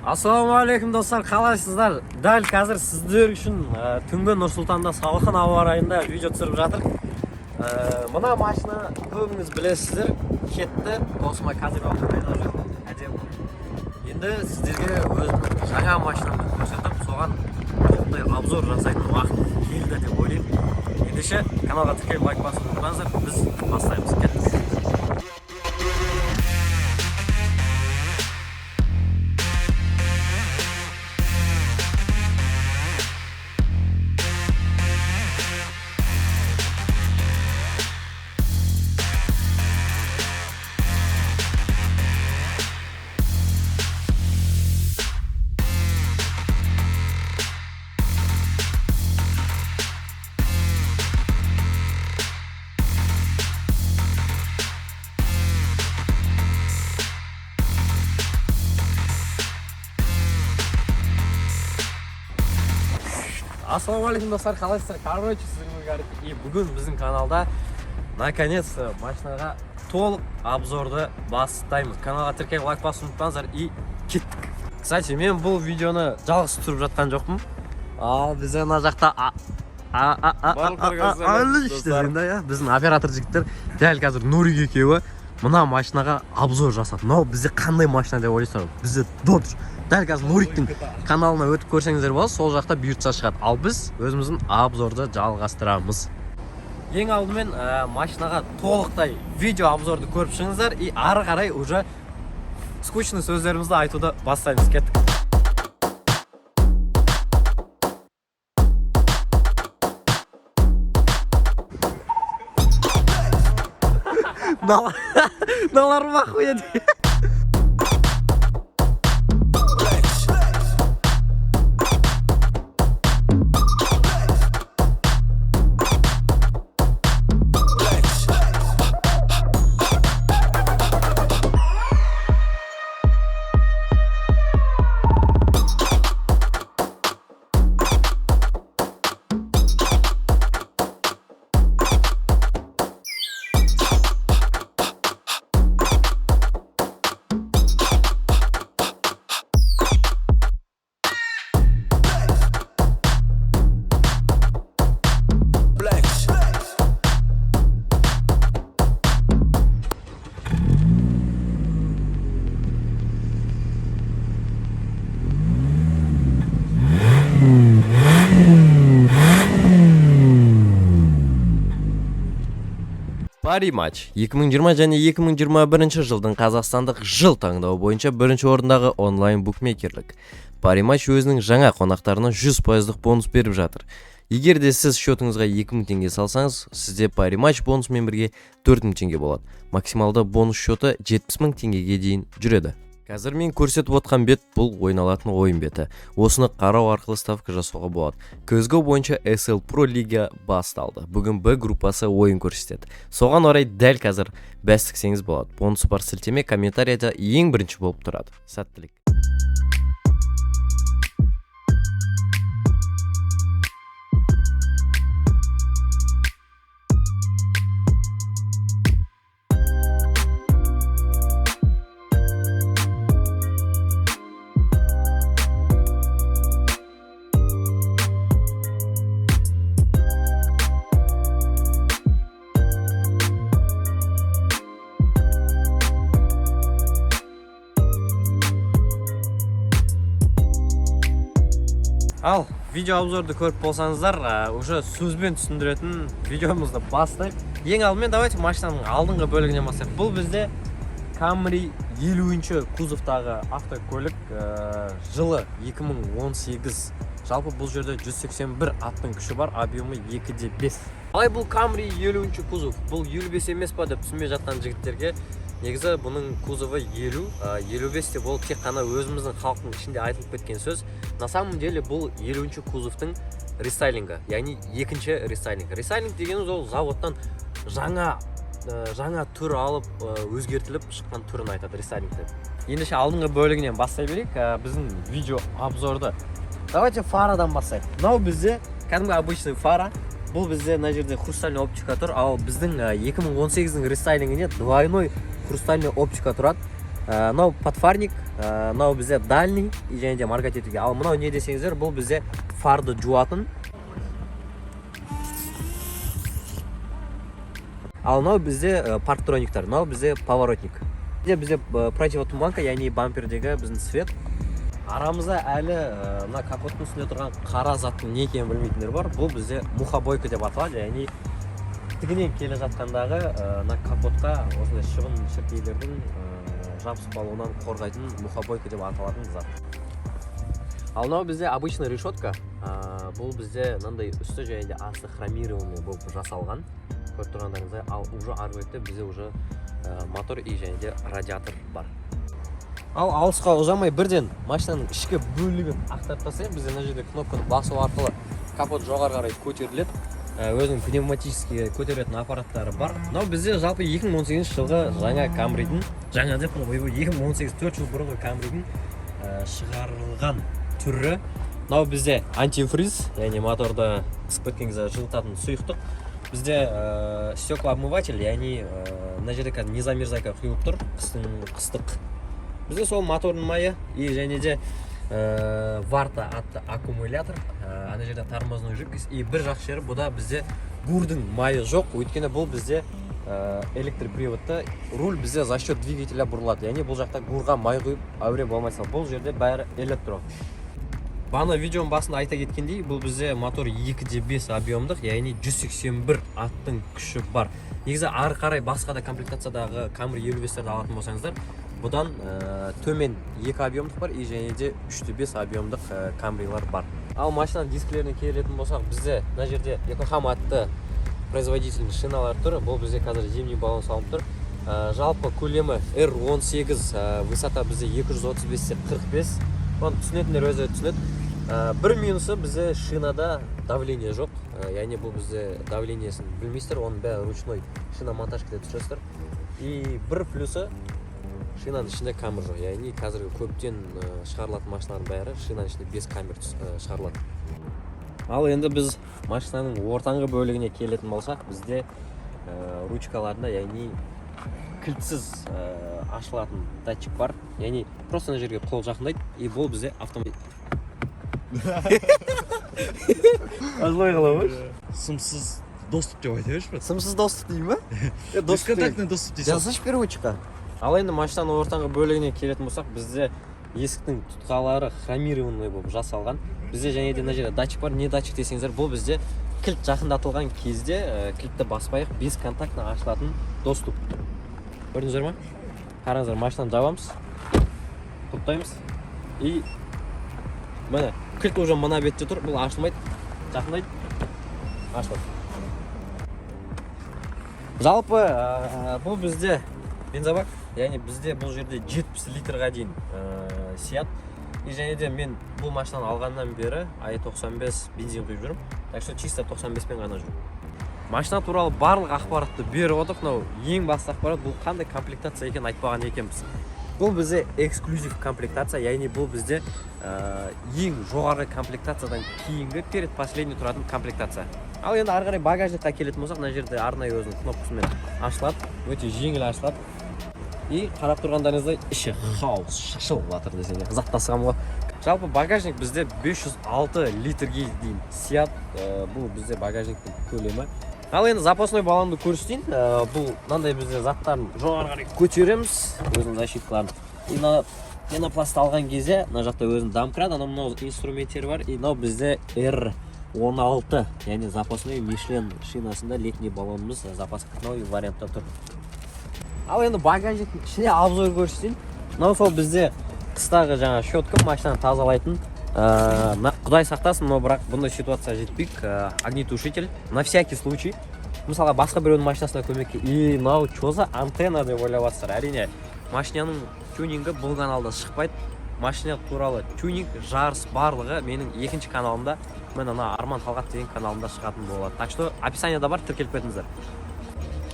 Ассалаумағалейкум достар, қалайсыздар? Дәл қазір сіздер үшін түнгі Нұр-Сұлтанда салқын ауа райында видео түсіріп жатыр. Мына машина көбіңіз білесіздер, кетті. Осыма қазір айдап жүр. Әдемі. Енді сіздерге өзімнің жаңа машинамды көрсетіп, соған толықтай обзор жасайтын уақыт келді деп ойлаймын. Ендеше каналға тіркеліп лайк басып отырсаңыздар, біз бастаймыз. Кеттік. Ассалаумағалейкум достар, қалайсыздар? Короче, и бүгін біздің каналда наконец машинаға толық обзорды бастаймыз. Каналға тіркеліп лайк басып ұмытпаңыздар и кеттік. Кстати, мен бұл видеоны жалғыз түсіріп жатқан жоқпын. Ал бізде мына жақта біздің оператор жігіттер дәл қазір Нұрик екеуі мына машинаға обзор жасады. Мынау бізде қандай машина деп ойлайсыздар? Бізде Dodge. Дәл қазір Нұриктің каналына өтіп көрсеңіздер болады, сол жақта бұйыртса шығады. Ал біз өзіміздің обзорды жалғастырамыз. Ең алдымен машинаға толықтай видео обзорды көріп шығыңыздар и ары қарай уже скучный сөздерімізді айтуды бастаймыз. Кеттік. Наларым охуеть. Париматч 2020 және 2021 жылдың Қазақстандық жыл таңдауы бойынша бірінші орындағы онлайн букмекерлік. Париматч өзінің жаңа қонақтарына 100% бонус беріп жатыр. Егер де сіз шотыңызға 2000 теңге салсаңыз, сізде Париматч бонусымен бірге 4000 теңге болады. Максималды бонус шоты 70.000 теңгеге дейін жүреді. Қазір мен көрсетіп отқан бет бұл ойналатын ойын беті. Осыны қарау арқылы ставка жасауға болады. CSGO бойынша SL Pro лига басталды. Бүгін Б группасы ойын көрсетеді. Соған орай дәл қазір бәс тіксеңіз болады. Бонусы бар сілтеме комментарияда ең бірінші болып тұрады. Сәттілік. Ал, видео обзорды көріп болсаңыздар, уже сөзбен түсіндіретін видеомызды бастайық. Ең алдымен давайте машинаның алдыңғы бөлігіне бастайық. Бұл бізде Camry 50-ші кузовтағы автокөлік, жылы 2018. Жалпы бұл жерде 181 аттың күші бар, объемы 2.5. Алай бұл Camry 50-ші кузов, бұл 55 емес па деп түсінбей жатқан жігіттерге, негізі бұның кузовы 50-55 деп ол тек қана өзіміздің халықтың ішінде айтылып кеткен сөз. На самом деле бұл 50-ші кузовтың рестайлингі, яғни екінші рестайлинг. Рестайлинг дегеніміз ол заводтан жаңа түр алып өзгертіліп шыққан түрін айтады рестайлингті. Ендеше алдыңғы бөлігінен бастай берейік біздің видео обзорды. Давайте фарадан бастайық. Мынау бізде кәдімгі обычный фара. Бұл бізде мына жерде хрустальный оптика тұр, ал біздің 2018-дің рестайлингіне двойной хрустальный оптика тұрады. Мынау подфарник, мынау бізде дальний және де маркат етуге. Ал мынау не десеңіздер, бұл бізде фарды жуатын. Ал мынау бізде парктрониктар, мынау бізде поворотник. Бізде противотуманка, яғни бампердегі біздің свет. Арамызда әлі мына капоттың үстінде тұрған қара заттың не екенін білмейтіндер бар. Бұл бізде мухобойка деп аталады, яғни тігінен келе жатқандағы мына капотқа осындай шыбын шіркейлердің жабысып қалуынан қорғайтын мухобойка деп аталатын зат. Ал мынау бізде обычный решетка. Бұл бізде мынандай үсті және де асты хромированный болып жасалған. Көріп тұрғандарыңыздай, ал уже ары бетте бізде уже мотор и және де радиатор бар. Ал алысқа ұзамай бірден машинаның ішкі бөлігін ақтарып тастайық. Бізде мына жерде кнопканы басу арқылы капот жоғары қарай көтеріледі. Өзінің пневматический көтеретін аппараттары бар. Мынау бізде жалпы 2018 жылғы жаңа Camry'дің, жаңа деп қой, 2018 4 жыл бұрынғы Camry'дің шығарылған түрі. Мынау бізде антифриз, яғни моторды ысып кеткен кезде жылытатын сұйықтық. Бізде стеклоомыватель, яғни мына жерде қазір не замерзайка құйылып тұр, қыстық. Бізде сол моторның майы и және де варта атты аккумулятор, ана жерде тормозной жидкость и бір жақсы жері бұда бізде гурдың майы жоқ, өйткені бұл бізде электроприводты руль бізде за счет двигателя бұрылады, яғни бұл жақта гурға май құйып әуре болмайсың. Бұл жерде бәрі электро. Бана видеоның басында айта кеткендей, бұл бізде мотор 2.5 объемдық, яғни 181 аттың күші бар. Негізі ары қарай басқа да комплектациядағы Camry 55-терді алатын болсаңыздар, бұдан төмен 2 объемдық бар и және де 3.5 объемдық Camry'лар бар. Ал машинаның дискілеріне келетін болсақ, бізде мына жерде Yokohama атты производительдің шиналар тұр. Бұл бізде қазір зимний баллон салынып тұр. Жалпы көлемі R18, высота бізде 235-45. Оны түсінетіндер өзі түсінеді. Бір минусы бізде шинада давление жоқ. Яғни бұл бізде давлениесін білмейсіздер, оның бәрі ручной шина монтажкада түсіресіздер. И бір плюсы шинаның ішінде камер жоқ. Яғни қазіргі көптен шығарылатын машиналардың бәрі шинаның ішінде без камер шығарылады. Ал енді біз машинаның ортаңғы бөлігіне келетін болсақ, бізде ручкаларында, яғни кілтсіз ашылатын датчик бар. Яғни просто на жерге қол жақындайды и бұл бізде автомат. Азлай қаламыз? Сымсыз доступ деп айта берші. Сымсыз доступ дейм ба? Бесконтактный доступ дейсің. Жазғыш переводчикқа. Ал енді машинаның ортаңғы бөлігіне келетін болсақ, бізде есіктің тұтқалары хромированный болып жасалған. Бізде және де мына жерде датчик бар. Не датчик десеңіздер, бұл бізде кілт жақындатылған кезде кілтті баспайық бесконтактный ашылатын доступ. Көрдіңіздер ма? Қараңыздар, машинаны жабамыз, тоқтаймыз и міне кілт уже мына бетте тұр. Бұл ашылмайды, жақындайды, ашылады. Жалпы бұл бізде бензобак, яғни бізде бұл жерде 70 литрға дейін сияды. И және де мен бұл машинаны алғаннан бері i95 бензин құйып жүрмін. Так что чисто 95-пен ғана жүрмін. Машина туралы барлық ақпаратты беріп отырмын. Мынау ең басты ақпарат, бұл қандай комплектация екенін айтпаған екенбіз. Бұл бізде эксклюзив комплектация, яғни бұл бізде ең жоғары комплектациядан кейінгі перед последний тұратын комплектация. Ал енді ары қарай багажникқа келетін болсақ, мына жерде арнайы өзінің кнопкасымен ашылады, өте жеңіл ашылады. И қарап тұрғандарыңыздай іші хаос шашылып жатыр десең, зат тасыған ғой. Жалпы багажник бізде 506 литрге дейін сияды. Бұл бізде багажниктің көлемі. Ал енді запасной баллонды көрсетейін. Бұл мынандай бізде заттарын жоғары қарай көтереміз, өзінің защиткаларын. И пенопласт алған кезде мына жақта өзінің домкрат, мынау инструменттері бар. И мынау бізде R16, яғни запасной Michelin шинасында летний баллонымыз запасной вариантта тұр. Ал енді багажниктің ішіне обзор көрсетейін. Мынау сол бізде қыстағы жаңа щетка, машинаны тазалайтын. Құдай сақтасын, но бірақ бұндай ситуация жетпейік. Огнетушитель на всякий случай. Мысалға басқа біреудің машинасына көмекке. И мынау чоза антенна деп ойлап жатсыздар. Әрине машинаның тюнингі бұл каналда шықпайды. Машина туралы тюнинг, жарыс барлығы менің екінші каналымда, мен ана Арман Талғат деген каналымда шығатын болады. Так что описаниеда бар, тіркеліп кетіңіздер.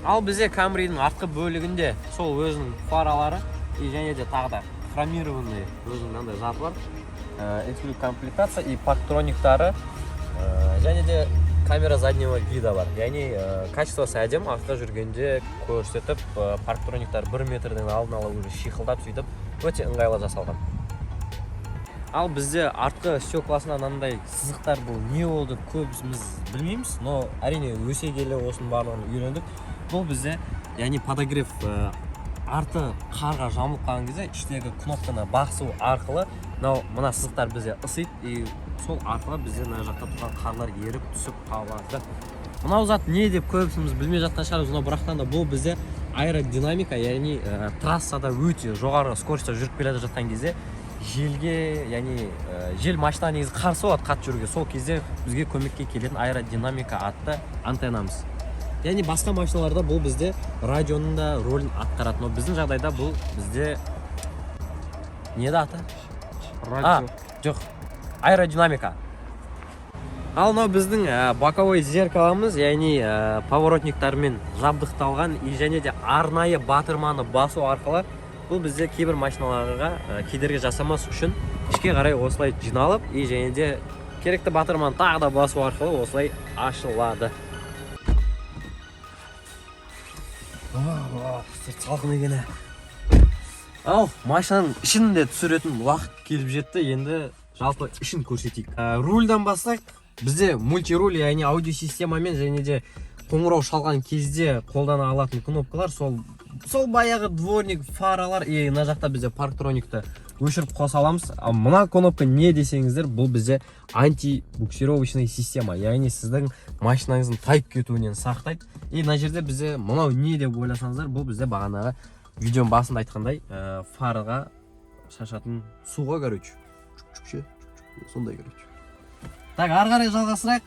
Ал бізде Camry'дің артқы бөлігінде сол өзінің фаралары и және де тағы да хромированный өзінің мынандай заты бар. Эксклюзив комплектация и парктрониктары, және де камера заднего вида бар. Яғни качествосы әдем, артқа жүргенде көрсетіп, парктрониктар 1 метрден алдын ала уже шиқылдап сөйтіп өте ыңғайлы жасалған. Ал бізде артқы стекласына мынандай сызықтар бұл не болды көбіміз білмейміз, но әрине өсе келе осының барлығын үйрендік. Бұл бізде яғни подогрев арты қарға жамылып қалған кезде іштегі кнопканы басу арқылы мына сызықтар бізде ысиды и сол арқылы бізде мына жақта тұрған қарлар еріп түсіп қалады. Мынау зат не деп көбісіміз білмей жатқан шығармыз, но бірақтан да бұл бізде аэродинамика, яғни трассада өте жоғары скоростьта жүріп келе жатқан кезде желге, яғни жел машина негізі қарсы болады қатты жүруге. Сол кезде бізге көмекке келетін аэродинамика атты антеннамыз. Яғни басқа машиналарда бұл бізде радионың да рөлін атқарады, но біздің жағдайда бұл бізде не да аты? Радио. Жоқ, аэродинамика. Ал мынау біздің боковой зеркаламыз, яғни поворотниктармен жабдықталған и және де арнайы батырманы басу арқылы бұл бізде кейбір машиналарға кедергі жасамас үшін ішке қарай осылай жиналып и және де керекті батырманы тағы да басу арқылы осылай ашылады. Сырт салқын екен. Ал машинаның ішін де түсіретін уақыт келіп жетті. Енді жалпы ішін көрсетейік. Рульдан бастайық. Бізде мультируль, яғни аудиосистемамен және де қоңырау шалған кезде қолдана алатын кнопкалар, сол баяғы дворник фаралар и мына жақта бізде парктроникті өшіріп қоса аламыз. Мына кнопка не десеңіздер, бұл бізде антибуксировочный система, яғни сіздің машинаңыздың тайып кетуінен сақтайды. И мына жерде бізде мынау не деп ойласаңыздар, бұл бізде бағанағы видеоның басында айтқандай фарға шашатын суға, короче. Сондай, короче. Так, ары қарай жалғастырайық.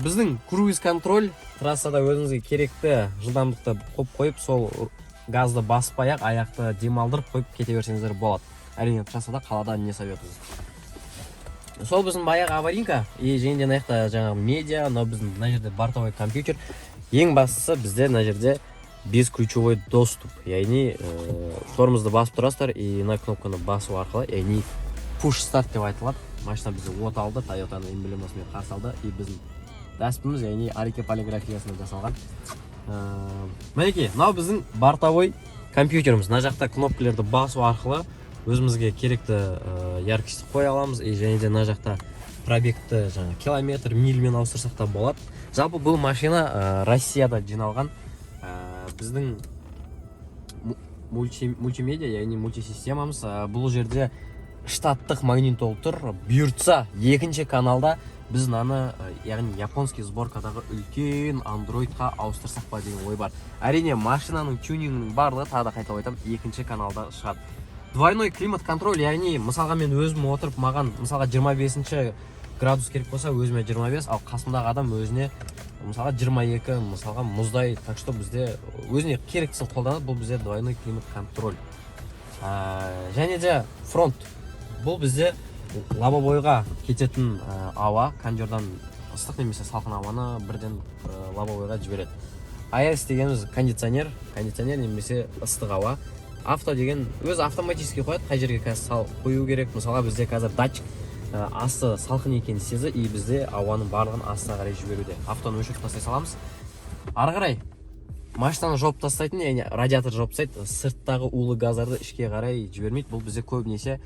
Біздің круиз контроль трассада өзіңізге керекті жылдамдықты қойып, сол газды баспай-ақ аяқты демалдырып қойып кете берсеңіздер болады. Әрине трассада қалада не советуеміз. Сол біздің баяғы аварийка и және де аяқта жаңағы медиа, но біздің мына жерде бортовой компьютер. Ең бастысы бізде мына жерде бесключевой доступ, яғни тормозды басып тұрасыздар и мына кнопканы басу арқылы, яғни push start деп айтылады. Машина бізде от алды, Toyota'ның эмблемасымен қарсы алды и біздің дәспіміз, яғни Арике полиграфиясында жасалған. Мінекей, мынау біздің бортовой компьютеріміз. Мына жақта кнопкаларды басу арқылы өзімізге керекті яркостьті қоя аламыз и және де мына жақта пробегті километр, мильмен ауыстырсақ та болады. Жалпы бұл машина Россияда жиналған біздің мультимедиа, яғни мультисистемамыз. Бұл жерде штаттық магнитол тұр, бұйыртса екінші каналда біз мынаны, яғни японский сборкадағы үлкен андроидқа ауыстырсақ па деген ой бар. Әрине машинаның тюнингінің барлығы, тағы да қайталап айтамын, екінші каналда шығады. Двойной климат контроль, яғни мысалға мен өзім отырып, маған мысалға 25 градус керек болса, өзіме 25, ал қасымдағы адам өзіне мысалға 22, мысалға мұздай. Так что бізде өзіне керектісін қолданады, бұл бізде двойной климат контроль. Және де фронт. Бұл бізде лобовойға кететін ауа, кондердан ыстық немесе салқын ауаны бірден лобовойға жібереді. AS дегеніміз кондиционер немесе ыстық ауа. Авто деген өз автоматически қояды, қай жерге қазір қою керек. Мысалға бізде қазір датчик асты салқын екенін сезді и бізде ауаның барлығын астына қарай жіберуде. Автоны өшіріп тастай саламыз. Ары қарай машинаны жауып тастайтын, яғни радиатор жауып тастайды, сырттағы улы газдарды ішке қарай жібермейді. Бұл бізде көбінесе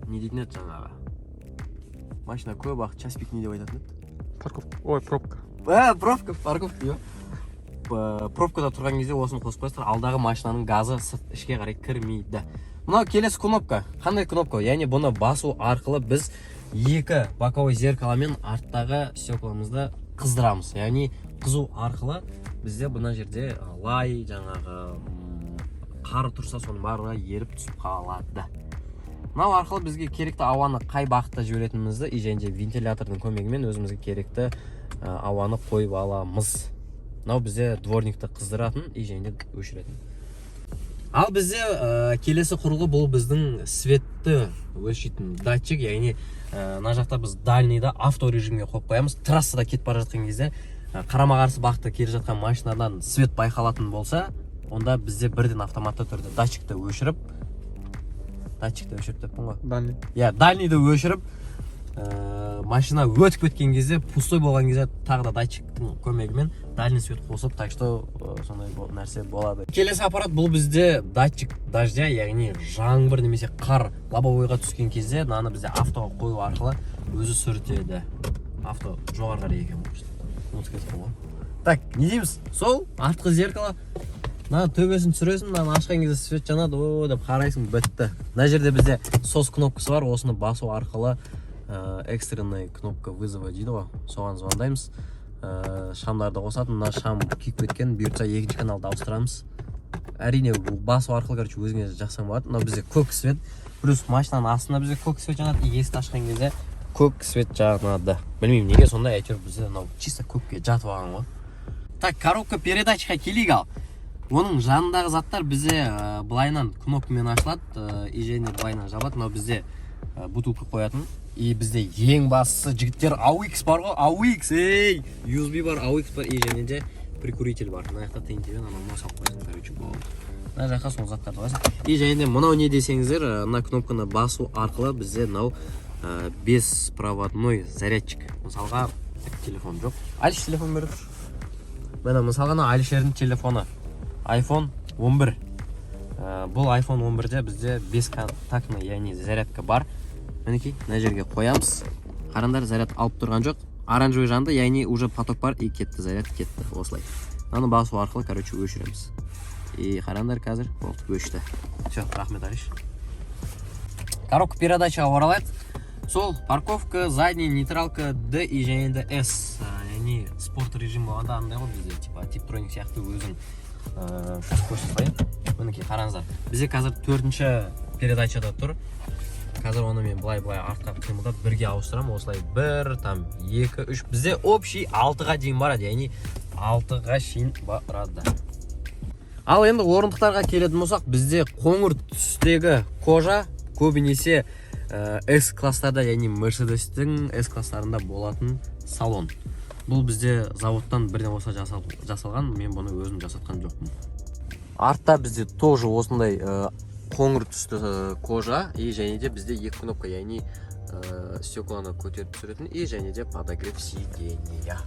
не дейтін еді жаңағы машина көп уақыт часпик не деп айтатын еді? Пробка. Парковка. Пробкада тұрған кезде осыны қосып қойсыздар, алдағы машинаның газы ішке қарай кірмейді. Мынау келесі кнопка. Қандай кнопка? Яғни бұны басу арқылы біз екі боковой зеркаламен арттағы стекломызды қыздырамыз. Яғни қызу арқылы бізде бұна жерде лай, жаңағы қары тұрса соның барлығы еріп түсіп қалады. Мынау арқылы бізге керекті ауаны қай бағытта жіберетінімізді и және де вентилятордың көмегімен өзімізге керекті ауаны қойып аламыз. Мынау бізде дворникті қыздыратын и және де өшіретін. Ал бізде келесі құрылғы бұл біздің светті өлшейтін датчик, яғни мына жақта біз дальныйда авто режимге қойып қоямыз. Трассада кетіп бара жатқан кезде қарама-қарсы бағытта келе жатқан машинадан свет байқалатын болса, онда бізде бірден автоматты түрде датчикті өшіріп деппін ғой. Дальный. Дальныйды өшіріп машина өтіп кеткен кезде, пустой болған кезде тағы да датчиктің көмегімен дальний свет қосып, так что сондай нәрсе болады. Келесі аппарат бұл бізде датчик дождя, яғни жаңбыр немесе қар лобовойға түскен кезде, мынаны бізде автоға қою арқылы өзі сүртеді. Авто жоғары қарай екен бұл. Так, не дейміз? Сол артқы зеркало. Мына төбесін түсіресің, мынаны ашқан кезде свет жанады, о деп қарайсың, бітті. Мына жерде бізде SOS кнопкасы бар, осыны басу арқылы экстренный кнопка вызова дейді ғой, соған звондаймыз. Шамдарды қосатын, мына шам күйіп кеткен, бұйыртса екінші каналды ауыстырамыз. Әрине басу арқылы өзіңе жақсаң болады. Мына бізде көк свет, плюс машинаның астында бізде көк свет жанады, есікті ашқан кезде көк свет жанады. Білмеймін неге сонда, әйтеуір бізде чисто көкке жатып алған ғой. Так, коробка передачаға келейік ал. Оның жанындағы заттар бізде былайынан кнопкамен ашылады, и және былайынан жабылады. Мынау бізде бутылка қоятын. И бізде ең бастысы жігіттер AUX бар ғой, AUX, ей! USB бар, AUX бар, и және де прикуритель бар. Мына жақта тентебен анау салып қойсын, короче, болады. Мына жаққа сол заттарды қойсын. И және де мынау не десеңіздер, мына кнопканы басу арқылы бізде мынау беспроводной зарядчик. Мысалға телефон жоқ. Алиш телефон беріп тұр. Мына мысалға Алишердің телефоны iPhone 11. Бұл iPhone 11-де бізде бесконтактный, яғни зарядка бар. Мінекей, мына жерге қоямыз. Қарандар, заряд алып тұрған жоқ. Оранжевый жанды, яғни уже поток бар, и кетті, заряд кетті. Осылай. Мынаны басу арқылы, короче, өшіреміз. И қарандар қазір өшті. Все, рахмет, Алиш. Коробка передачаға оралайды. Сол парковка, задний, нейтралка D и және де S. Яғни спорт режим болғанда андай ғой бізде, типа типтроник сияқты өзің көрсетпайды. Мінекей қараңыздар. Бізде қазір 4-ші передачада тұр. Қазір оны мен былай артқа қимылдап бірге ауыстырамын. Осылай 1, там 2, 3. Бізде общий 6-ға дейін барады, яғни 6-ға шейін барады. Ал енді орындықтарға келетін болсақ, бізде қоңыр түстегі кожа көбінесе S-класстарда, яғни Mercedes-тің S-класстарында болатын салон. Бұл бізде заводтан бірден болса жасалған, мен бұны өзім жасатқан жоқпын. Артта бізде тоже осындай қоңыр түсті кожа, и және де бізде 2 кнопка, яғни стекланы көтеріп түсіретін, и және де подогрев сиденья.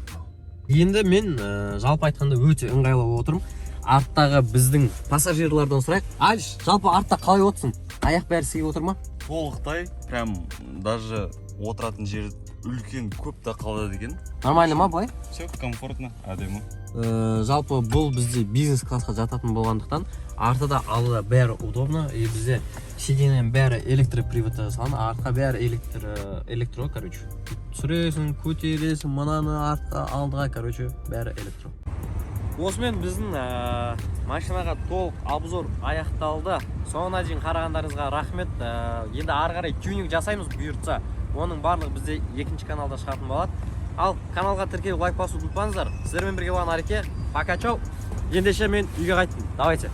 Енді мен жалпы айтқанда өте ыңғайлы отырмын. Арттағы біздің пассажирлардан сұрайық. Алиш, жалпы артта қалай отырсың? Аяқ бәрі сыйып отыр ма? Толықтай, прям даже отыратын жер үлкен көп та қалады екен. Нормально ма былай? Все комфортно, әдемі. Жалпы бұл бізде бизнес классқа жататын болғандықтан, артыда алдыда бәрі удобно, и бізде сиденьенің бәрі электроприводта салынған, артқа бәрі электро, короче. Түсіресің, көтересің, мынаны артқа, алдыға, короче, бәрі электро. Осымен біздің машинаға толық обзор аяқталды. Соңына дейін қарағандарыңызға рахмет. Енді ары қарай тюнинг жасаймыз бұйыртса. Оның барлығы бізде 2-ші каналда шығатын болады. Ал каналға тіркеліп лайк басуды ұмытпаңыздар. Сіздермен бірге болған Ареке. Пока, чау. Ендеше мен үйге қайттым. Давайте.